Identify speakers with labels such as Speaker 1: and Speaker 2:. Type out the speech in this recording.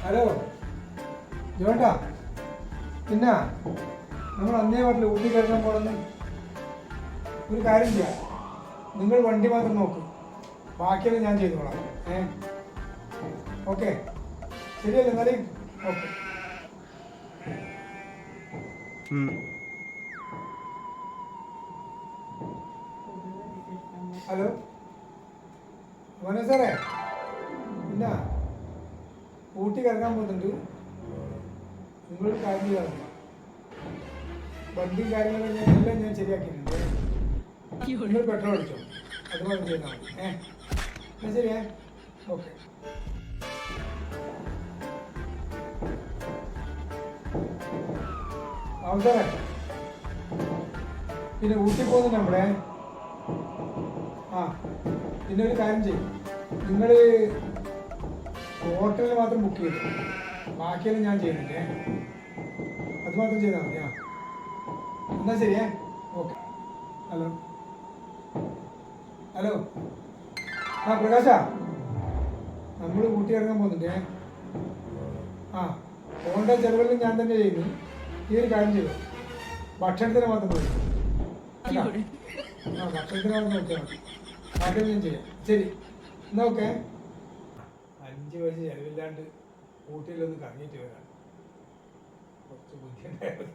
Speaker 1: Hello ജോണ്ടാ, പിന്നെ നമ്മൾ അന്നേ പറഞ്ഞില്ല ഊട്ടി കഴിക്കാൻ പോകണമെന്ന്. ഒരു കാര്യം ചെയ്യാം, നിങ്ങൾ വണ്ടി മാത്രം നോക്ക്, ബാക്കിയെല്ലാം ഞാൻ ചെയ്തോളാം. ഓക്കെ, ശരിയല്ലേ എന്നാലും? ഓക്കെ. ഹലോ മോനെ സാറേ, പിന്നെ ഊട്ടി കിടക്കാൻ പോകുന്നുണ്ട്. നിങ്ങളൊരു കാര്യം ചെയ്താൽ മതി, വണ്ടിയും കാര്യങ്ങളും എല്ലാം ഞാൻ ശരിയാക്കിയിട്ടുണ്ട്. നിങ്ങൾ പെട്രോൾ അടിച്ചോ, അതുപോലെ ചെയ്താൽ മതി. എന്നാ ശരിയേ, ഓക്കെ. സാറേ, പിന്നെ ഊട്ടി പോകുന്നുണ്ട് നമ്മളെ. പിന്നെ ഒരു കാര്യം ചെയ്യും, നിങ്ങൾ ഹോട്ടലിൽ മാത്രം ബുക്ക് ചെയ്തു, ബാക്കിയെല്ലാം ഞാൻ ചെയ്യുന്നില്ലേ, അത് മാത്രം ചെയ്താൽ മതി. എന്നാ ശരിയേ, ഓക്കെ. ഹലോ ഹലോ, പ്രകാശാ, നമ്മൾ ഊട്ടി ഇറങ്ങാൻ പോകുന്നുണ്ടേ. പോകേണ്ട ചെലവെല്ലാം ഞാൻ തന്നെ ചെയ്യുന്നു. ഈ ഒരു കാര്യം ചെയ്തു, ഭക്ഷണത്തിന് മാത്രം പോയി. ഭക്ഷണത്തിന് മാത്രം നോക്കിയാൽ മതി, ബാക്കിയെല്ലാം ഞാൻ ചെയ്യാം. ശരി എന്നാ ഓക്കെ. 5 വയസ്സ് ചെലവില്ലാണ്ട് ഊട്ടിയിലൊന്ന് കറങ്ങിയിട്ട് വരാം, കുറച്ച് ബുദ്ധിമുട്ടായിരുന്നു.